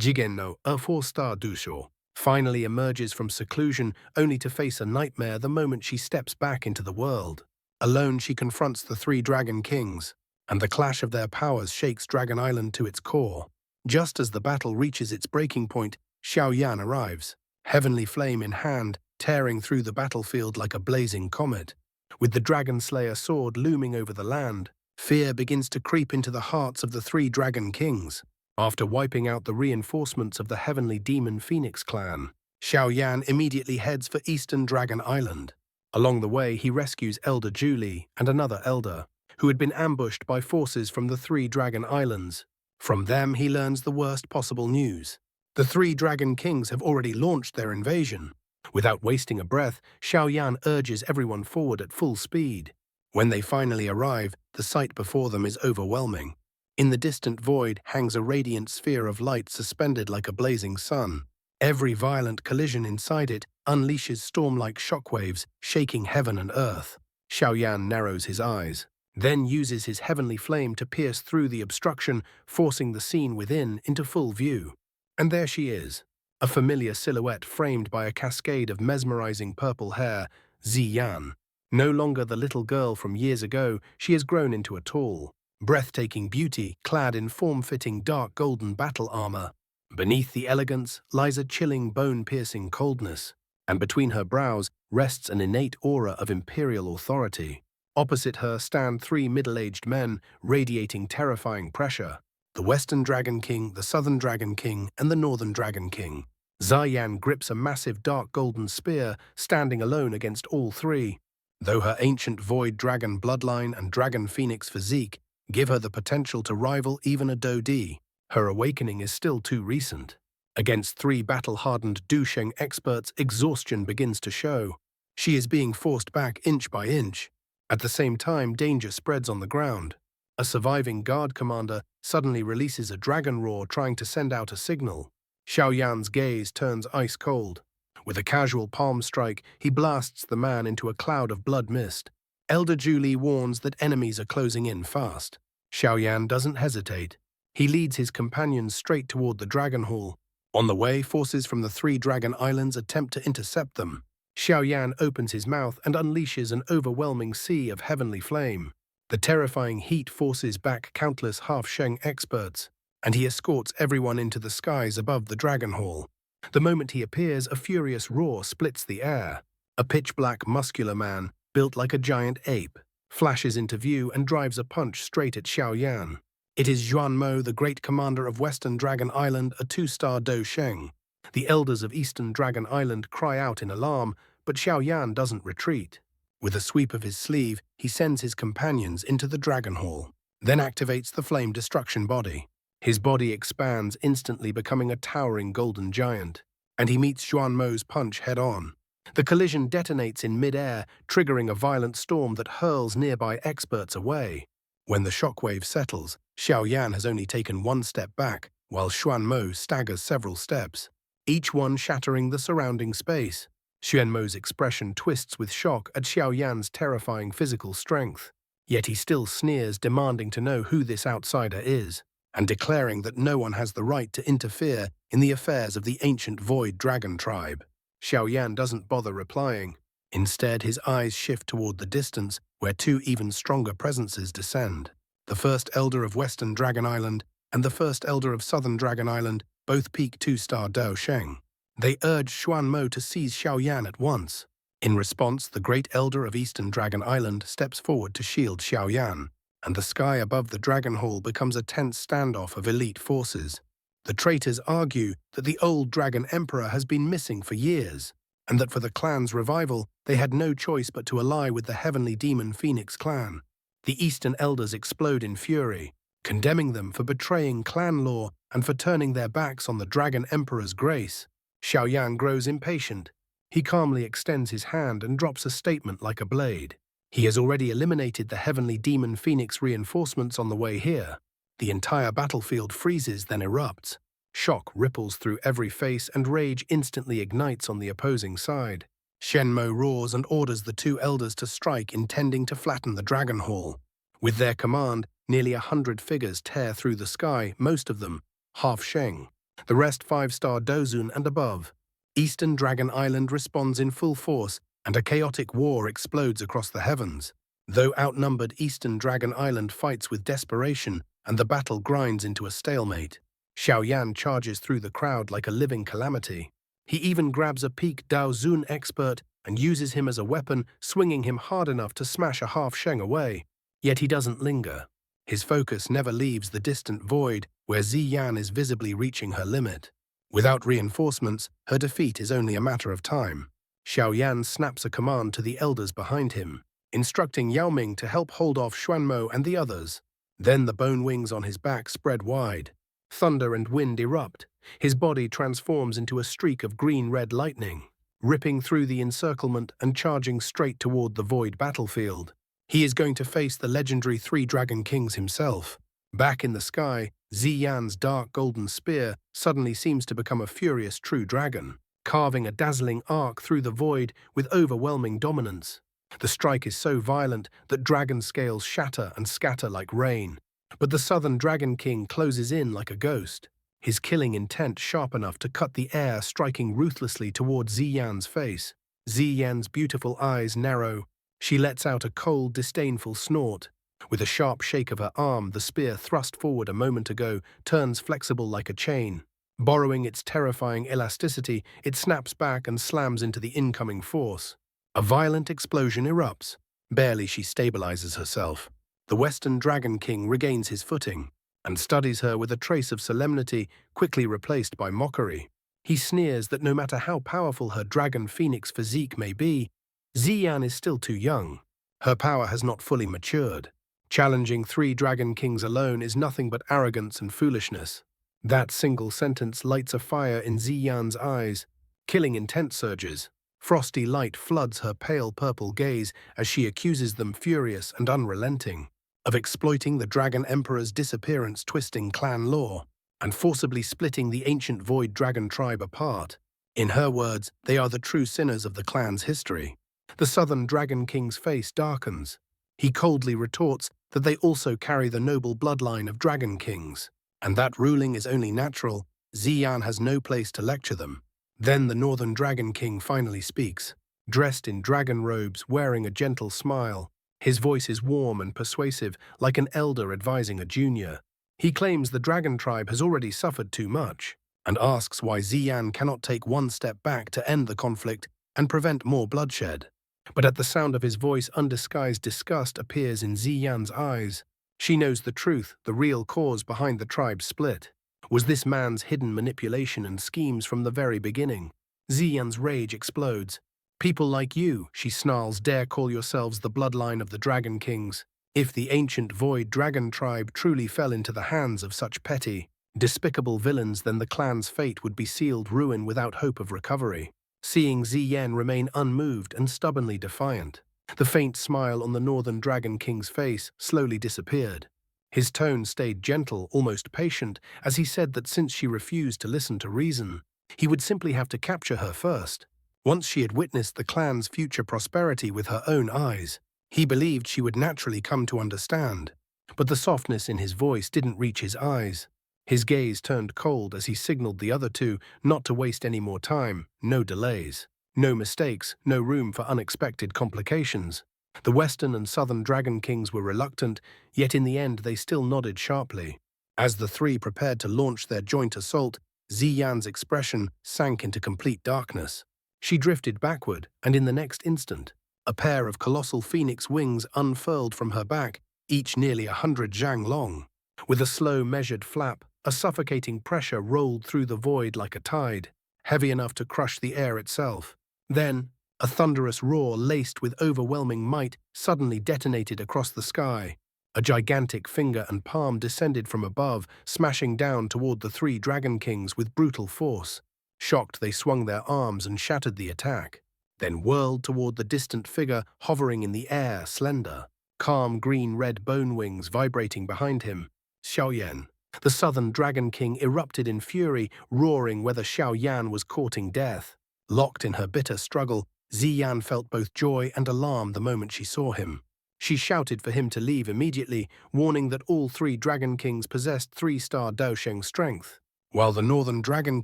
Jigen no, a four-star Dusho, finally emerges from seclusion only to face a nightmare the moment she steps back into the world. Alone, she confronts the three Dragon Kings, and the clash of their powers shakes Dragon Island to its core. Just as the battle reaches its breaking point, Xiao Yan arrives, heavenly flame in hand, tearing through the battlefield like a blazing comet. With the Dragon Slayer sword looming over the land, fear begins to creep into the hearts of the three Dragon Kings. After wiping out the reinforcements of the heavenly demon Phoenix clan, Xiao Yan immediately heads for Eastern Dragon Island. Along the way, he rescues Elder Julie and another elder, who had been ambushed by forces from the three Dragon Islands. From them, he learns the worst possible news. The three Dragon Kings have already launched their invasion. Without wasting a breath, Xiao Yan urges everyone forward at full speed. When they finally arrive, the sight before them is overwhelming. In the distant void hangs a radiant sphere of light suspended like a blazing sun. Every violent collision inside it unleashes storm-like shockwaves, shaking heaven and earth. Xiao Yan narrows his eyes, then uses his heavenly flame to pierce through the obstruction, forcing the scene within into full view. And there she is, a familiar silhouette framed by a cascade of mesmerizing purple hair, Yan. No longer the little girl from years ago, she has grown into a tall, breathtaking beauty clad in form-fitting dark golden battle armor. Beneath the elegance lies a chilling, bone-piercing coldness, and between her brows rests an innate aura of imperial authority. Opposite her stand three middle-aged men, radiating terrifying pressure: the Western Dragon King, the Southern Dragon King, and the Northern Dragon King. Yan grips a massive dark golden spear, standing alone against all three. Though her ancient void dragon bloodline and dragon phoenix physique give her the potential to rival even a Dodi, her awakening is still too recent. Against three battle-hardened Dusheng experts, exhaustion begins to show. She is being forced back inch by inch. At the same time, danger spreads on the ground. A surviving guard commander suddenly releases a dragon roar, trying to send out a signal. Xiao Yan's gaze turns ice-cold. With a casual palm strike, he blasts the man into a cloud of blood mist. Elder Julie warns that enemies are closing in fast. Xiao Yan doesn't hesitate. He leads his companions straight toward the Dragon Hall. On the way, forces from the three Dragon Islands attempt to intercept them. Xiao Yan opens his mouth and unleashes an overwhelming sea of heavenly flame. The terrifying heat forces back countless half-Sheng experts, and he escorts everyone into the skies above the Dragon Hall. The moment he appears, a furious roar splits the air. A pitch-black, muscular man, built like a giant ape, flashes into view and drives a punch straight at Xiao Yan. It is Xuanmo, the great commander of Western Dragon Island, a two-star Do Sheng. The elders of Eastern Dragon Island cry out in alarm, but Xiao Yan doesn't retreat. With a sweep of his sleeve, he sends his companions into the Dragon Hall, then activates the flame destruction body. His body expands, instantly becoming a towering golden giant, and he meets Xuanmo's punch head-on. The collision detonates in mid-air, triggering a violent storm that hurls nearby experts away. When the shockwave settles, Xiao Yan has only taken one step back, while Xuanmo staggers several steps, each one shattering the surrounding space. Xuanmo's expression twists with shock at Xiao Yan's terrifying physical strength. Yet he still sneers, demanding to know who this outsider is, and declaring that no one has the right to interfere in the affairs of the ancient Void Dragon tribe. Xiao Yan doesn't bother replying. Instead, his eyes shift toward the distance, where two even stronger presences descend. The first elder of Western Dragon Island and the first elder of Southern Dragon Island, both peak two-star Dao Sheng. They urge Xuanmo to seize Xiao Yan at once. In response, the great elder of Eastern Dragon Island steps forward to shield Xiao Yan, and the sky above the Dragon Hall becomes a tense standoff of elite forces. The traitors argue that the old Dragon Emperor has been missing for years, and that for the clan's revival, they had no choice but to ally with the heavenly demon Phoenix clan. The Eastern elders explode in fury, condemning them for betraying clan law and for turning their backs on the Dragon Emperor's grace. Xiao Yan grows impatient. He calmly extends his hand and drops a statement like a blade. He has already eliminated the heavenly demon Phoenix reinforcements on the way here. The entire battlefield freezes, then erupts. Shock ripples through every face and rage instantly ignites on the opposing side. Shenmo roars and orders the two elders to strike, intending to flatten the Dragon Hall. With their command, nearly 100 figures tear through the sky, most of them half-Sheng. The rest 5-star Dozun and above. Eastern Dragon Island responds in full force, and a chaotic war explodes across the heavens. Though outnumbered, Eastern Dragon Island fights with desperation, and the battle grinds into a stalemate. Xiao Yan charges through the crowd like a living calamity. He even grabs a peak Dao Zun expert and uses him as a weapon, swinging him hard enough to smash a half sheng away. Yet he doesn't linger. His focus never leaves the distant void, where Ziyan is visibly reaching her limit. Without reinforcements, her defeat is only a matter of time. Xiao Yan snaps a command to the elders behind him, instructing Yao Ming to help hold off Xuanmo and the others. Then the bone wings on his back spread wide. Thunder and wind erupt. His body transforms into a streak of green-red lightning, ripping through the encirclement and charging straight toward the void battlefield. He is going to face the legendary 3 Dragon Kings himself. Back in the sky, Ziyan's dark golden spear suddenly seems to become a furious true dragon, carving a dazzling arc through the void with overwhelming dominance. The strike is so violent that dragon scales shatter and scatter like rain. But the Southern Dragon King closes in like a ghost, his killing intent sharp enough to cut the air, striking ruthlessly toward Ziyan's face. Ziyan's beautiful eyes narrow. She lets out a cold, disdainful snort. With a sharp shake of her arm, the spear thrust forward a moment ago turns flexible like a chain. Borrowing its terrifying elasticity, it snaps back and slams into the incoming force. A violent explosion erupts. Barely she stabilizes herself. The Western Dragon King regains his footing and studies her with a trace of solemnity quickly replaced by mockery. He sneers that no matter how powerful her dragon phoenix physique may be, Ziyan is still too young. Her power has not fully matured. Challenging 3 Dragon Kings alone is nothing but arrogance and foolishness. That single sentence lights a fire in Ziyan's eyes. Killing intent surges. Frosty light floods her pale purple gaze as she accuses them, furious and unrelenting, of exploiting the Dragon Emperor's disappearance-twisting clan law and forcibly splitting the ancient Void Dragon tribe apart. In her words, they are the true sinners of the clan's history. The Southern Dragon King's face darkens. He coldly retorts that they also carry the noble bloodline of Dragon Kings, and that ruling is only natural. Ziyan has no place to lecture them. Then the Northern Dragon King finally speaks, dressed in dragon robes, wearing a gentle smile. His voice is warm and persuasive, like an elder advising a junior. He claims the dragon tribe has already suffered too much, and asks why Ziyan cannot take one step back to end the conflict and prevent more bloodshed. But at the sound of his voice, undisguised disgust appears in Ziyan's eyes. She knows the truth, the real cause behind the tribe's split. Was this man's hidden manipulation and schemes from the very beginning? Ziyan's rage explodes. People like you, she snarls, dare call yourselves the bloodline of the Dragon Kings. If the ancient Void Dragon tribe truly fell into the hands of such petty, despicable villains, then the clan's fate would be sealed ruin without hope of recovery. Seeing Ziyan remain unmoved and stubbornly defiant, the faint smile on the Northern Dragon King's face slowly disappeared. His tone stayed gentle, almost patient, as he said that since she refused to listen to reason, he would simply have to capture her first. Once she had witnessed the clan's future prosperity with her own eyes, he believed she would naturally come to understand. But the softness in his voice didn't reach his eyes. His gaze turned cold as he signaled the other two not to waste any more time. No delays, no mistakes, no room for unexpected complications. The Western and Southern Dragon Kings were reluctant, yet in the end they still nodded sharply. As the 3 prepared to launch their joint assault, Ziyan's expression sank into complete darkness. She drifted backward, and in the next instant, a pair of colossal phoenix wings unfurled from her back, each nearly 100 zhang long. With a slow, measured flap, a suffocating pressure rolled through the void like a tide, heavy enough to crush the air itself. Then, a thunderous roar laced with overwhelming might suddenly detonated across the sky. A gigantic finger and palm descended from above, smashing down toward the 3 Dragon Kings with brutal force. Shocked, they swung their arms and shattered the attack, then whirled toward the distant figure hovering in the air, slender, calm green-red bone wings vibrating behind him. Xiao Yan. The Southern Dragon King erupted in fury, roaring whether Xiao Yan was courting death. Locked in her bitter struggle, Ziyan felt both joy and alarm the moment she saw him. She shouted for him to leave immediately, warning that all 3 Dragon Kings possessed 3-star Daosheng strength. While the Northern Dragon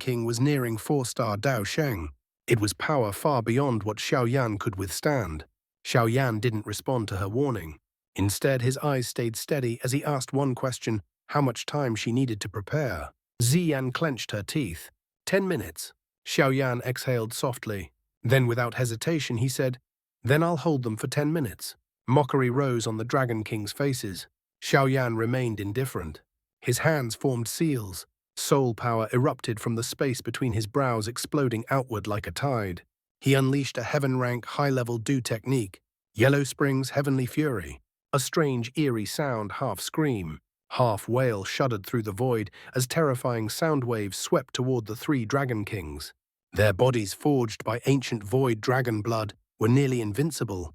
King was nearing 4-star Dao Sheng, it was power far beyond what Xiao Yan could withstand. Xiao Yan didn't respond to her warning. Instead, his eyes stayed steady as he asked one question: how much time she needed to prepare. Ziyan clenched her teeth. 10 minutes. Xiao Yan exhaled softly. Then, without hesitation, he said, "Then I'll hold them for 10 minutes." Mockery rose on the Dragon King's faces. Xiao Yan remained indifferent. His hands formed seals. Soul power erupted from the space between his brows, exploding outward like a tide. He unleashed a heaven-rank high-level Do technique. Yellow Spring's Heavenly Fury. A strange, eerie sound, half scream, half wail, shuddered through the void as terrifying sound waves swept toward the 3 Dragon Kings. Their bodies, forged by ancient void dragon blood, were nearly invincible,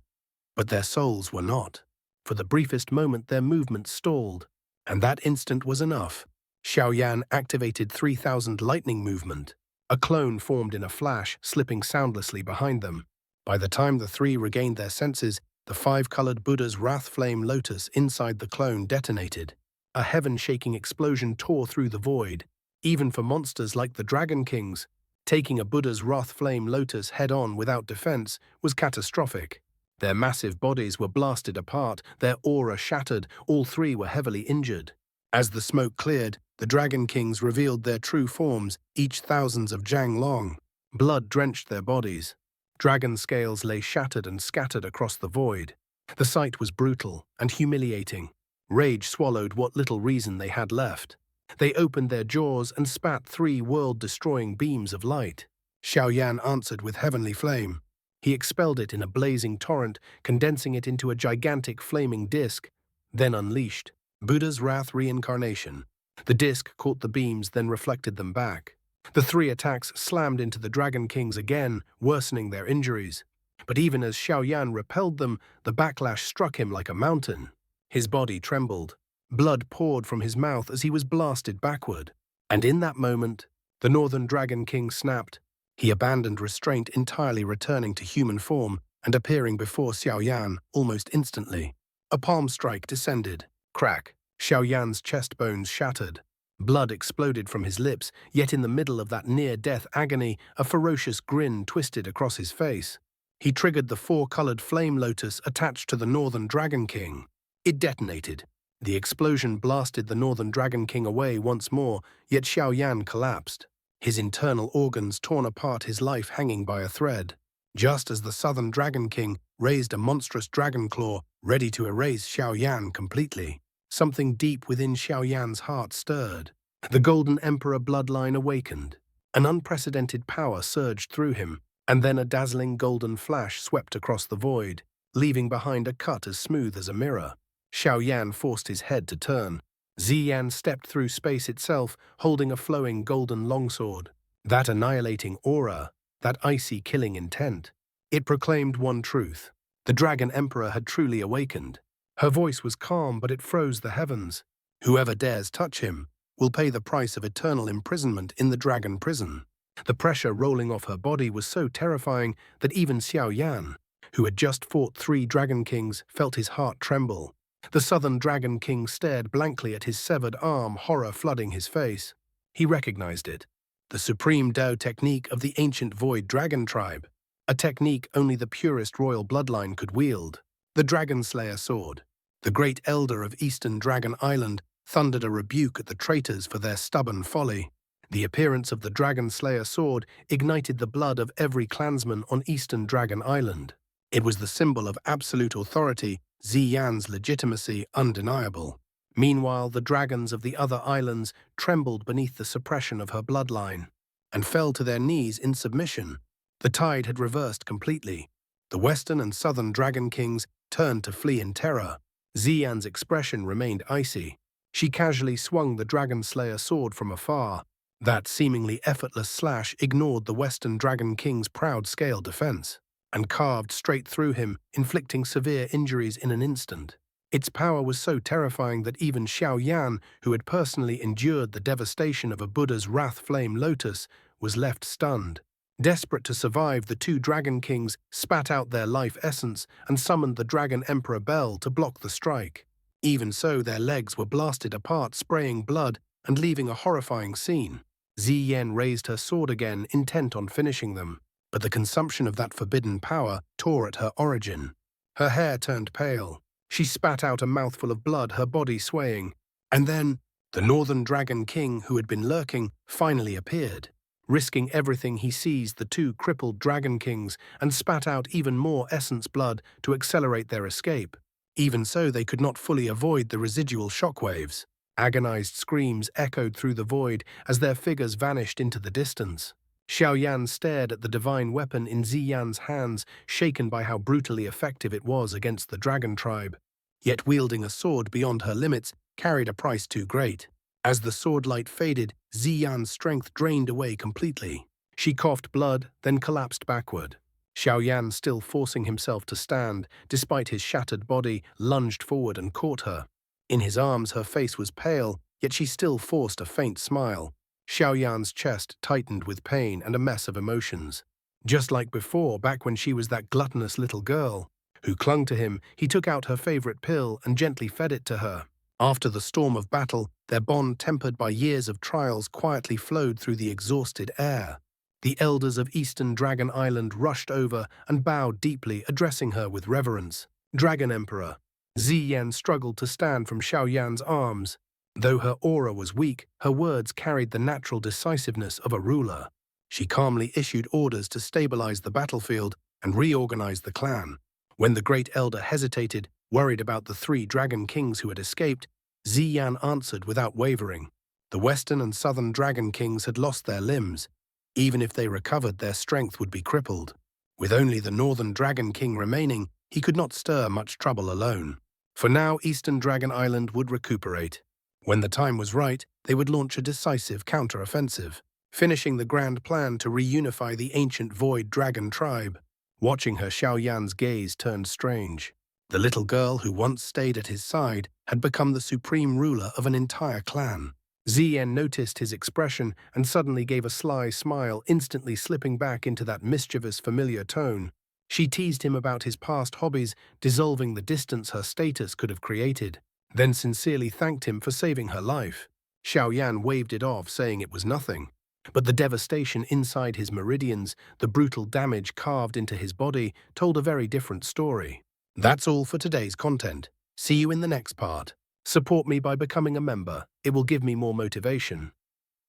but their souls were not. For the briefest moment, their movement stalled, and that instant was enough. Xiao Yan activated 3000 lightning movement. A clone formed in a flash, slipping soundlessly behind them. By the time the 3 regained their senses, the 5-colored Buddha's wrath flame lotus inside the clone detonated. A heaven-shaking explosion tore through the void. Even for monsters like the Dragon Kings, taking a Buddha's wrath flame lotus head-on without defense was catastrophic. Their massive bodies were blasted apart, their aura shattered, all 3 were heavily injured. As the smoke cleared, the Dragon Kings revealed their true forms, each thousands of jang long. Blood drenched their bodies. Dragon scales lay shattered and scattered across the void. The sight was brutal and humiliating. Rage swallowed what little reason they had left. They opened their jaws and spat 3 world-destroying beams of light. Xiao Yan answered with heavenly flame. He expelled it in a blazing torrent, condensing it into a gigantic flaming disk, then unleashed Buddha's Wrath Reincarnation. The disk caught the beams, then reflected them back. The 3 attacks slammed into the Dragon Kings again, worsening their injuries. But even as Xiao Yan repelled them, the backlash struck him like a mountain. His body trembled. Blood poured from his mouth as he was blasted backward. And in that moment, the Northern Dragon King snapped. He abandoned restraint, entirely returning to human form and appearing before Xiao Yan almost instantly. A palm strike descended. Crack. Xiao Yan's chest bones shattered. Blood exploded from his lips, yet in the middle of that near-death agony, a ferocious grin twisted across his face. He triggered the 4-colored flame lotus attached to the Northern Dragon King. It detonated. The explosion blasted the Northern Dragon King away once more, yet Xiao Yan collapsed. His internal organs torn apart, his life hanging by a thread. Just as the Southern Dragon King raised a monstrous dragon claw, ready to erase Xiao Yan completely, something deep within Xiao Yan's heart stirred. The Golden Emperor bloodline awakened. An unprecedented power surged through him, and then a dazzling golden flash swept across the void, leaving behind a cut as smooth as a mirror. Xiao Yan forced his head to turn. Ziyan stepped through space itself, holding a flowing golden longsword. That annihilating aura, that icy killing intent, it proclaimed one truth. The Dragon Emperor had truly awakened. Her voice was calm, but it froze the heavens. Whoever dares touch him will pay the price of eternal imprisonment in the dragon prison. The pressure rolling off her body was so terrifying that even Xiao Yan, who had just fought 3 Dragon Kings, felt his heart tremble. The Southern Dragon King stared blankly at his severed arm, horror flooding his face. He recognized it. The supreme Dao technique of the ancient Void Dragon tribe. A technique only the purest royal bloodline could wield. The Dragon Slayer sword. The great elder of Eastern Dragon Island thundered a rebuke at the traitors for their stubborn folly. The appearance of the Dragon Slayer sword ignited the blood of every clansman on Eastern Dragon Island. It was the symbol of absolute authority, Ziyan's legitimacy undeniable. Meanwhile, the dragons of the other islands trembled beneath the suppression of her bloodline and fell to their knees in submission. The tide had reversed completely. The Western and Southern Dragon Kings turned to flee in terror. Ziyan's expression remained icy. She casually swung the Dragon Slayer sword from afar. That seemingly effortless slash ignored the Western Dragon King's proud scale defense and carved straight through him, inflicting severe injuries in an instant. Its power was so terrifying that even Xiao Yan, who had personally endured the devastation of a Buddha's wrath flame lotus, was left stunned. Desperate to survive, the 2 Dragon Kings spat out their life essence and summoned the Dragon Emperor Bell to block the strike. Even so, their legs were blasted apart, spraying blood and leaving a horrifying scene. Yan raised her sword again, intent on finishing them, but the consumption of that forbidden power tore at her origin. Her hair turned pale. She spat out a mouthful of blood, her body swaying. And then, the Northern Dragon King, who had been lurking, finally appeared. Risking everything, he seized the two crippled Dragon Kings and spat out even more essence blood to accelerate their escape. Even so, they could not fully avoid the residual shockwaves. Agonized screams echoed through the void as their figures vanished into the distance. Xiao Yan stared at the divine weapon in Yan's hands, shaken by how brutally effective it was against the dragon tribe. Yet wielding a sword beyond her limits carried a price too great. As the sword light faded, Yan's strength drained away completely. She coughed blood, then collapsed backward. Xiao Yan, still forcing himself to stand, despite his shattered body, lunged forward and caught her. In his arms, her face was pale, yet she still forced a faint smile. Xiao Yan's chest tightened with pain and a mess of emotions. Just like before, back when she was that gluttonous little girl who clung to him, he took out her favorite pill and gently fed it to her. After the storm of battle, their bond, tempered by years of trials, quietly flowed through the exhausted air. The elders of Eastern Dragon Island rushed over and bowed deeply, addressing her with reverence. Dragon Emperor. Yan struggled to stand from Xiao Yan's arms. Though her aura was weak, her words carried the natural decisiveness of a ruler. She calmly issued orders to stabilize the battlefield and reorganize the clan. When the great elder hesitated, worried about the three dragon kings who had escaped, Yan answered without wavering. The western and southern dragon kings had lost their limbs. Even if they recovered, their strength would be crippled. With only the northern dragon king remaining, he could not stir much trouble alone. For now, Eastern Dragon Island would recuperate. When the time was right, they would launch a decisive counter-offensive, finishing the grand plan to reunify the ancient Void Dragon tribe. Watching her, Xiao Yan's gaze turned strange. The little girl who once stayed at his side had become the supreme ruler of an entire clan. Yan noticed his expression and suddenly gave a sly smile, instantly slipping back into that mischievous, familiar tone. She teased him about his past hobbies, dissolving the distance her status could have created, then sincerely thanked him for saving her life. Xiao Yan waved it off, saying it was nothing. But the devastation inside his meridians, the brutal damage carved into his body, told a very different story. That's all for today's content. See you in the next part. Support me by becoming a member. It will give me more motivation.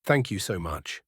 Thank you so much.